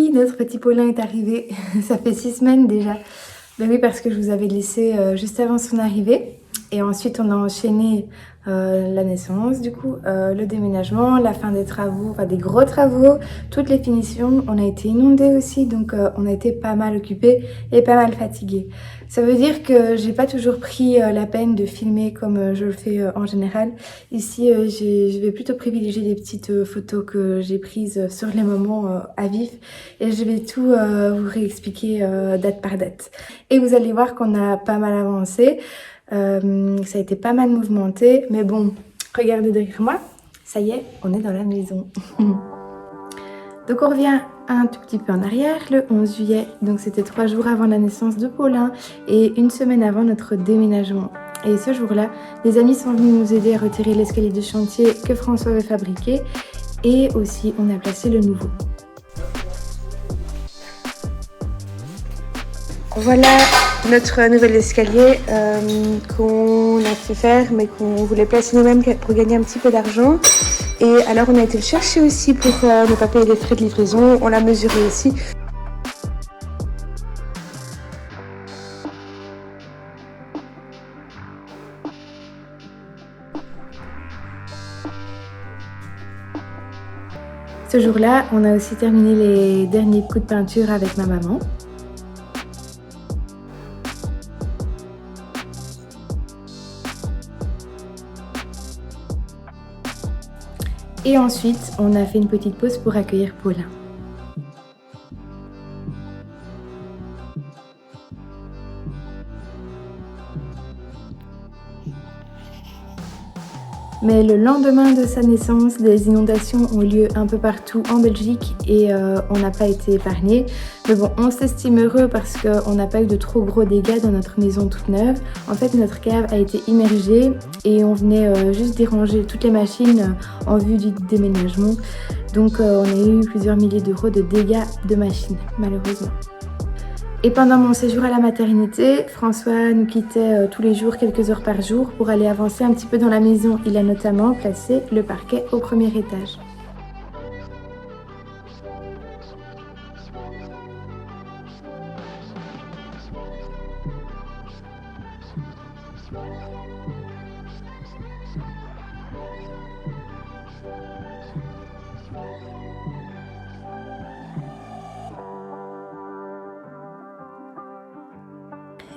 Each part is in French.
Oui, notre petit Paulin est arrivé. Ça fait 6 semaines déjà. Ben oui, parce que je vous avais laissé juste avant son arrivée. Et ensuite, on a enchaîné la naissance, du coup, le déménagement, la fin des travaux, enfin des gros travaux, toutes les finitions. On a été inondés aussi, donc on a été pas mal occupés et pas mal fatigués. Ça veut dire que j'ai pas toujours pris la peine de filmer comme je le fais en général. Ici, je vais plutôt privilégier les petites photos que j'ai prises sur les moments à vif et je vais tout vous réexpliquer date par date. Et vous allez voir qu'on a pas mal avancé. Ça a été pas mal mouvementé, mais bon, regardez derrière moi, ça y est, on est dans la maison. Donc on revient un tout petit peu en arrière, le 11 juillet, donc c'était 3 jours avant la naissance de Paulin et 1 semaine avant notre déménagement. Et ce jour-là, des amis sont venus nous aider à retirer l'escalier de chantier que François avait fabriqué et aussi on a placé le nouveau. Voilà notre nouvel escalier qu'on a fait faire mais qu'on voulait placer nous-mêmes pour gagner un petit peu d'argent. Et alors on a été le chercher aussi pour ne pas payer les frais de livraison, on l'a mesuré aussi. Ce jour-là, on a aussi terminé les derniers coups de peinture avec ma maman. Et ensuite, on a fait une petite pause pour accueillir Paulin. Mais le lendemain de sa naissance, des inondations ont lieu un peu partout en Belgique et on n'a pas été épargné. Mais bon, on s'estime heureux parce qu'on n'a pas eu de trop gros dégâts dans notre maison toute neuve. En fait, notre cave a été immergée et on venait juste déranger toutes les machines en vue du déménagement. Donc on a eu plusieurs milliers d'euros de dégâts de machines, malheureusement. Et pendant mon séjour à la maternité, François nous quittait tous les jours, quelques heures par jour, pour aller avancer un petit peu dans la maison. Il a notamment placé le parquet au premier étage.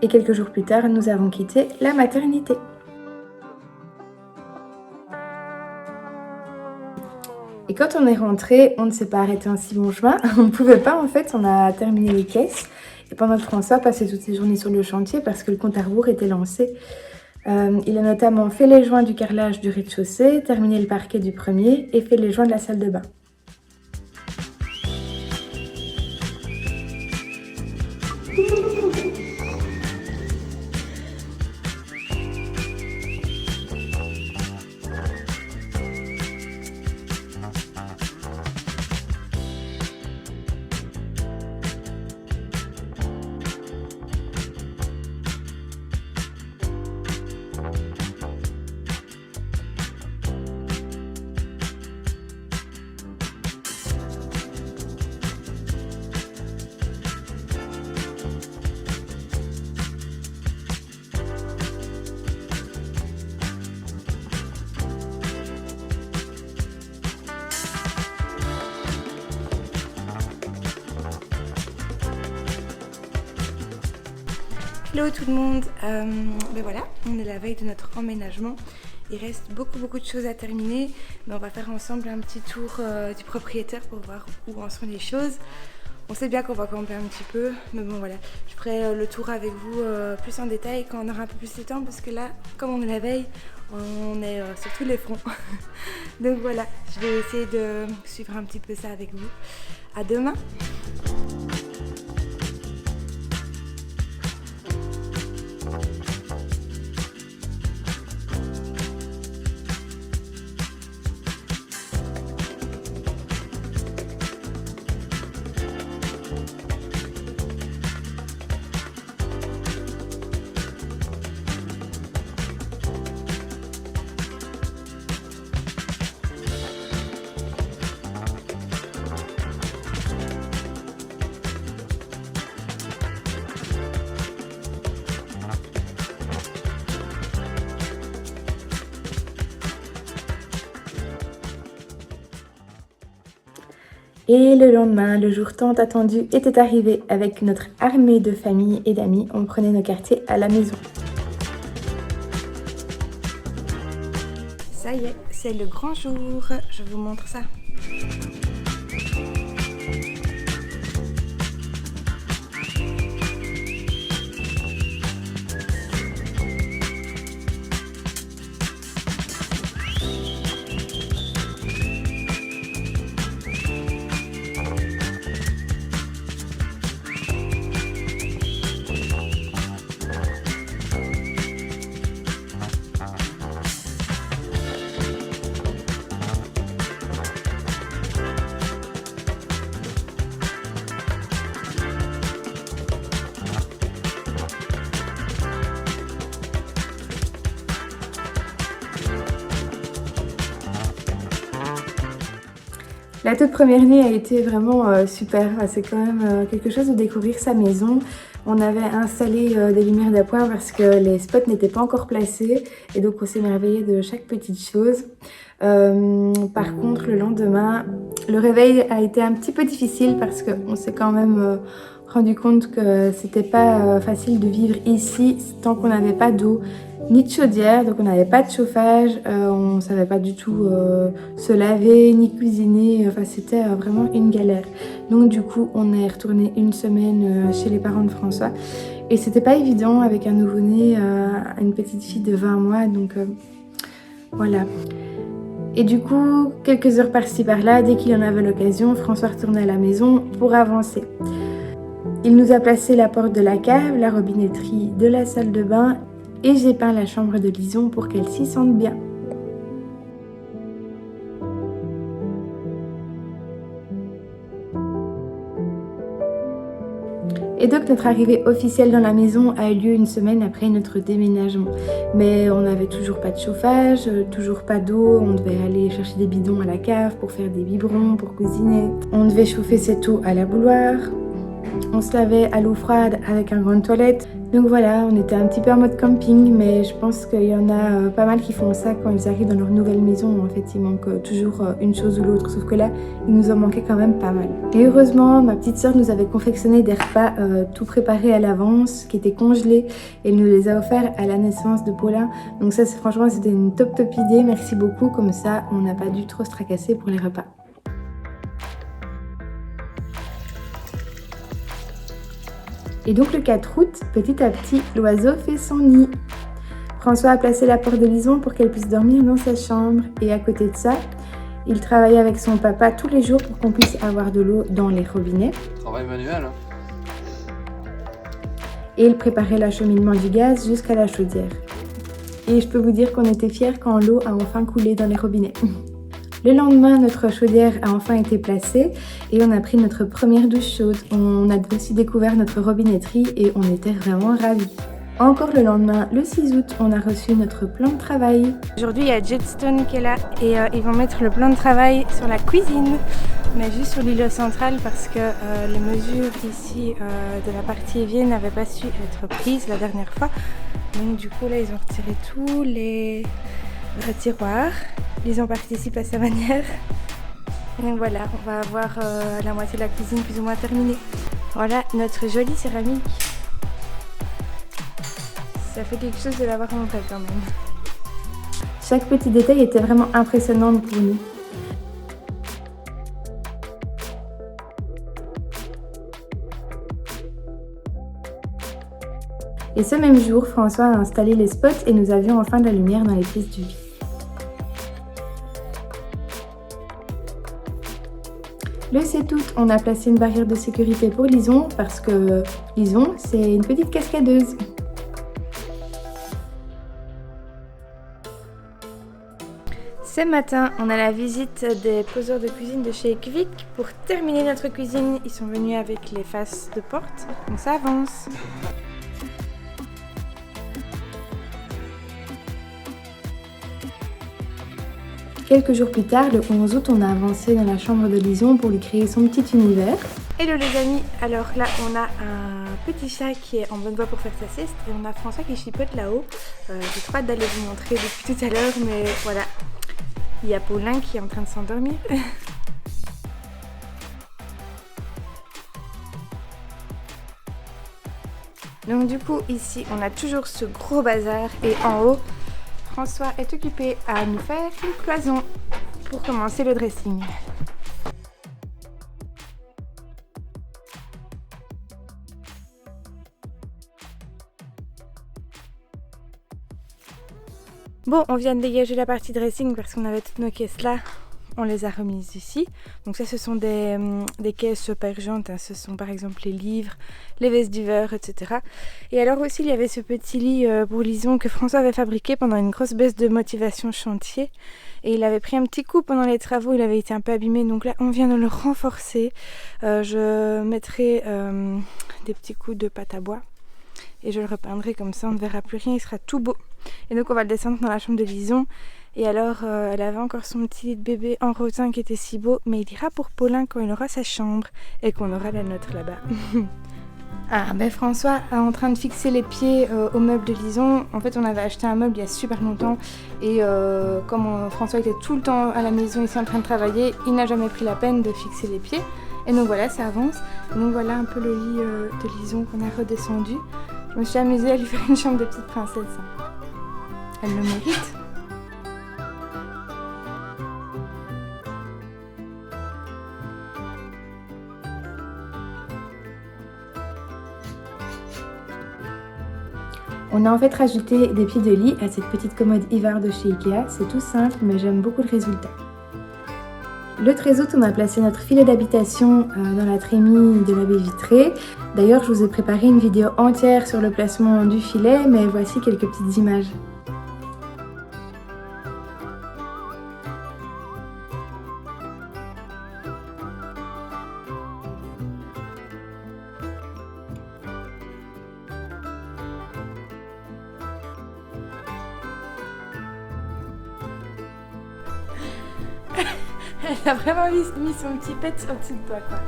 Et quelques jours plus tard, nous avons quitté la maternité. Et quand on est rentré, on ne s'est pas arrêté un si bon chemin. On ne pouvait pas en fait, on a terminé les caisses. Et pendant que François passait toutes ses journées sur le chantier parce que le compte à rebours était lancé. Il a notamment fait les joints du carrelage du rez-de-chaussée, terminé le parquet du premier et fait les joints de la salle de bain. Hello tout le monde, ben voilà, on est la veille de notre emménagement. Il reste beaucoup de choses à terminer, mais on va faire ensemble un petit tour du propriétaire pour voir où en sont les choses. On sait bien qu'on va camper un petit peu, mais bon voilà, je ferai le tour avec vous plus en détail quand on aura un peu plus de temps, parce que là, comme on est la veille, on est sur tous les fronts. Donc voilà, je vais essayer de suivre un petit peu ça avec vous. À demain! Et le lendemain, le jour tant attendu était arrivé. Avec notre armée de famille et d'amis, on prenait nos quartiers à la maison. Ça y est, c'est le grand jour. Je vous montre ça. La toute première nuit a été vraiment super. C'est quand même quelque chose de découvrir sa maison. On avait installé des lumières d'appoint parce que les spots n'étaient pas encore placés et donc on s'émerveillait de chaque petite chose. Par contre, le lendemain, le réveil a été un petit peu difficile parce qu'on s'est quand même rendu compte que c'était pas facile de vivre ici tant qu'on n'avait pas d'eau ni de chaudière, donc on n'avait pas de chauffage, on savait pas du tout se laver ni cuisiner, enfin c'était vraiment une galère. Donc du coup on est retourné une semaine chez les parents de François et c'était pas évident avec un nouveau-né, une petite fille de 20 mois, donc voilà. Et du coup, quelques heures par-ci par-là, dès qu'il en avait l'occasion, François retournait à la maison pour avancer. Il nous a placé la porte de la cave, la robinetterie de la salle de bain et j'ai peint la chambre de Lison pour qu'elle s'y sente bien. Et donc notre arrivée officielle dans la maison a eu lieu une semaine après notre déménagement. Mais on n'avait toujours pas de chauffage, toujours pas d'eau, on devait aller chercher des bidons à la cave pour faire des biberons, pour cuisiner. On devait chauffer cette eau à la bouilloire. On se lavait à l'eau froide avec un grand toilette. Donc voilà, on était un petit peu en mode camping, mais je pense qu'il y en a pas mal qui font ça quand ils arrivent dans leur nouvelle maison. En fait, il manque toujours une chose ou l'autre, sauf que là, il nous en manquait quand même pas mal. Et heureusement, ma petite sœur nous avait confectionné des repas tout préparés à l'avance, qui étaient congelés, et elle nous les a offerts à la naissance de Paulin. Donc ça, franchement, c'était une top idée. Merci beaucoup, comme ça, on n'a pas dû trop se tracasser pour les repas. Et donc le 4 août, petit à petit, l'oiseau fait son nid. François a placé la porte de Lison pour qu'elle puisse dormir dans sa chambre. Et à côté de ça, il travaillait avec son papa tous les jours pour qu'on puisse avoir de l'eau dans les robinets. Travail manuel, hein. Et il préparait l'acheminement du gaz jusqu'à la chaudière. Et je peux vous dire qu'on était fiers quand l'eau a enfin coulé dans les robinets. Le lendemain, notre chaudière a enfin été placée et on a pris notre première douche chaude. On a aussi découvert notre robinetterie et on était vraiment ravis. Encore le lendemain, le 6 août, on a reçu notre plan de travail. Aujourd'hui, il y a Jetstone qui est là et ils vont mettre le plan de travail sur la cuisine, mais juste sur l'îlot central parce que les mesures ici de la partie évier n'avaient pas su être prises la dernière fois. Donc du coup, là, ils ont retiré tous les tiroirs. Ils ont participé à sa manière. Et donc voilà, on va avoir la moitié de la cuisine plus ou moins terminée. Voilà notre jolie céramique. Ça fait quelque chose de l'avoir montré quand même. Chaque petit détail était vraiment impressionnant pour nous. Et ce même jour, François a installé les spots et nous avions enfin de la lumière dans les pièces du lit. Le 7 août, on a placé une barrière de sécurité pour Lison parce que Lison, c'est une petite cascadeuse. Ce matin, on a la visite des poseurs de cuisine de chez Kvik. Pour terminer notre cuisine, ils sont venus avec les faces de porte, donc ça avance. Quelques jours plus tard, le 11 août, on a avancé dans la chambre de Lison pour lui créer son petit univers. Hello les amis, alors là on a un petit chat qui est en bonne voie pour faire sa sieste et on a François qui chipote là-haut. J'ai trop hâte d'aller vous montrer depuis tout à l'heure, mais voilà, il y a Paulin qui est en train de s'endormir. Donc du coup ici on a toujours ce gros bazar et en haut François est occupé à nous faire une cloison pour commencer le dressing. Bon, on vient de dégager la partie dressing parce qu'on avait toutes nos caisses là. On les a remises ici. Donc ça, ce sont des caisses perjantes. Hein. Ce sont par exemple les livres, les vestes d'hiver, etc. Et alors aussi, il y avait ce petit lit pour Lison que François avait fabriqué pendant une grosse baisse de motivation chantier. Et il avait pris un petit coup pendant les travaux. Il avait été un peu abîmé. Donc là, on vient de le renforcer. Je mettrai des petits coups de pâte à bois. Et je le repeindrai comme ça, on ne verra plus rien. Il sera tout beau. Et donc, on va le descendre dans la chambre de Lison. Et alors, elle avait encore son petit lit de bébé en rotin qui était si beau, mais il ira pour Paulin quand il aura sa chambre et qu'on aura la nôtre là-bas. Ah, ben François est en train de fixer les pieds au meuble de Lison. En fait, on avait acheté un meuble il y a super longtemps et comme François était tout le temps à la maison ici en train de travailler, il n'a jamais pris la peine de fixer les pieds. Et donc voilà, ça avance. Et donc voilà un peu le lit de Lison qu'on a redescendu. Je me suis amusée à lui faire une chambre de petite princesse. Elle le mérite. On a en fait rajouté des pieds de lit à cette petite commode hiver de chez Ikea. C'est tout simple, mais j'aime beaucoup le résultat. Le 13 août, on a placé notre filet d'habitation dans la trémie de la baie vitrée. D'ailleurs, je vous ai préparé une vidéo entière sur le placement du filet, mais voici quelques petites images. Elle a vraiment mis son petit pet au-dessus de toi, quoi.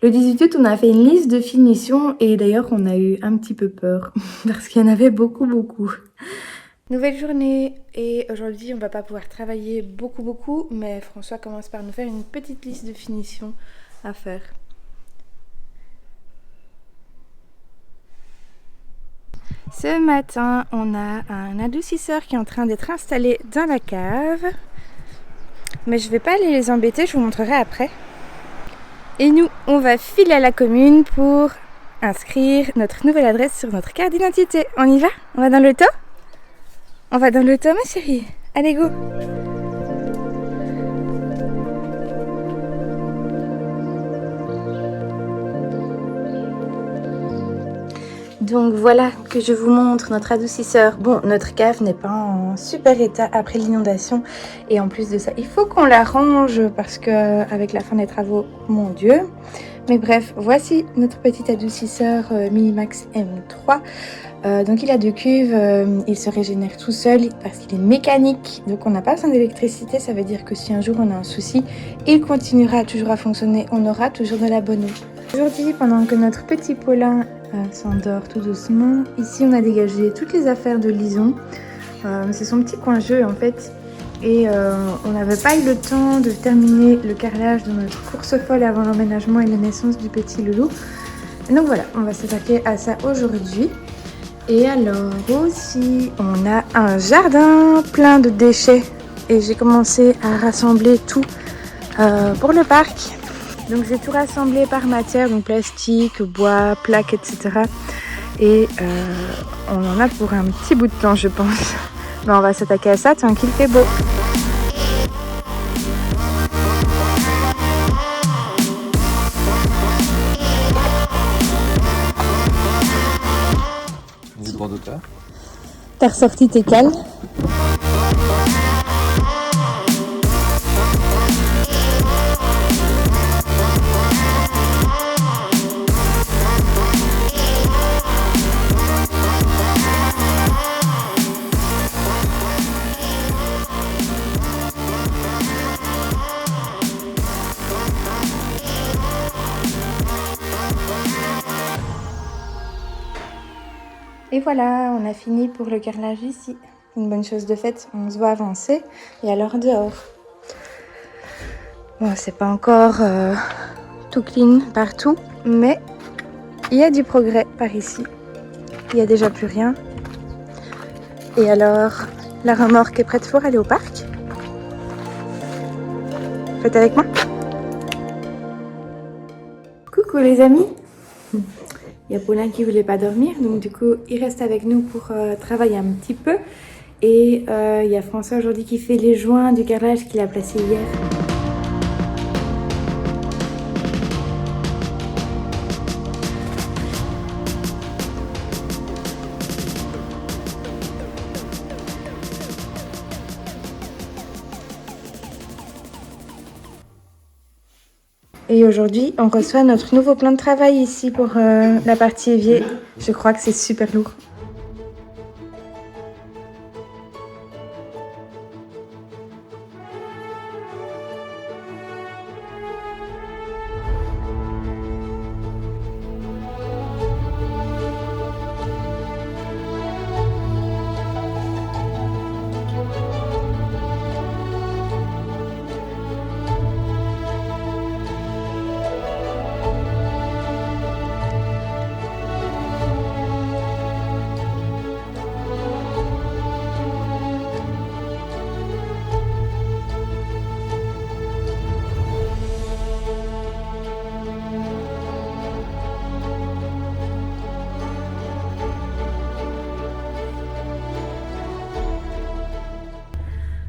Le 18 août, on a fait une liste de finitions et d'ailleurs, on a eu un petit peu peur parce qu'il y en avait beaucoup. Nouvelle journée et aujourd'hui on va pas pouvoir travailler beaucoup mais François commence par nous faire une petite liste de finitions à faire. Ce matin on a un adoucisseur qui est en train d'être installé dans la cave, mais je vais pas aller les embêter, je vous montrerai après. Et nous on va filer à la commune pour inscrire notre nouvelle adresse sur notre carte d'identité. On y va? On va dans l'auto? On va dans l'auto, ma chérie. Allez, go! Donc voilà que je vous montre notre adoucisseur. Bon, notre cave n'est pas en super état après l'inondation. Et en plus de ça, il faut qu'on la range parce que avec la fin des travaux, mon Dieu. Mais bref, voici notre petit adoucisseur Minimax M3. Donc il a 2 cuves, il se régénère tout seul parce qu'il est mécanique. Donc on n'a pas besoin d'électricité, ça veut dire que si un jour on a un souci, il continuera toujours à fonctionner, on aura toujours de la bonne eau. Aujourd'hui, pendant que notre petit Paulin s'endort tout doucement, ici on a dégagé toutes les affaires de Lison. C'est son petit coin jeu en fait. Et on n'avait pas eu le temps de terminer le carrelage de notre course folle avant l'emménagement et la naissance du petit loulou. Donc voilà, on va s'attaquer à ça aujourd'hui. Et alors aussi, on a un jardin plein de déchets. Et j'ai commencé à rassembler tout pour le parc. Donc j'ai tout rassemblé par matière, donc plastique, bois, plaques, etc. Et on en a pour un petit bout de temps, je pense. Mais on va s'attaquer à ça tant qu'il fait beau. Du droit d'auteur. T'as ressorti tes cales. Et voilà, on a fini pour le carrelage ici. Une bonne chose de faite, on se voit avancer et alors dehors. Bon, c'est pas encore tout clean partout, mais il y a du progrès par ici. Il y a déjà plus rien. Et alors, la remorque est prête pour aller au parc. Faites avec moi. Coucou les amis. Il y a Paulin qui voulait pas dormir, donc du coup il reste avec nous pour travailler un petit peu. Et il y a François aujourd'hui qui fait les joints du carrelage qu'il a placé hier. Et aujourd'hui, on reçoit notre nouveau plan de travail ici pour la partie évier. Je crois que c'est super lourd.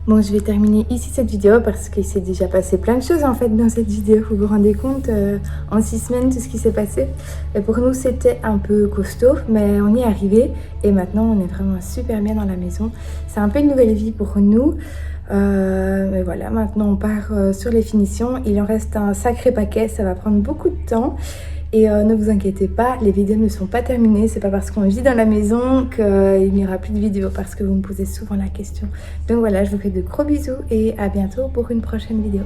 Bon, je vais terminer ici cette vidéo parce qu'il s'est déjà passé plein de choses en fait dans cette vidéo. Vous vous rendez compte, en 6 semaines, tout ce qui s'est passé. Et pour nous, c'était un peu costaud, mais on y est arrivé. Et maintenant, on est vraiment super bien dans la maison. C'est un peu une nouvelle vie pour nous. Mais voilà, maintenant on part sur les finitions. Il en reste un sacré paquet, ça va prendre beaucoup de temps. Et ne vous inquiétez pas, les vidéos ne sont pas terminées. C'est pas parce qu'on vit dans la maison qu'il n'y aura plus de vidéos, parce que vous me posez souvent la question. Donc voilà, je vous fais de gros bisous et à bientôt pour une prochaine vidéo.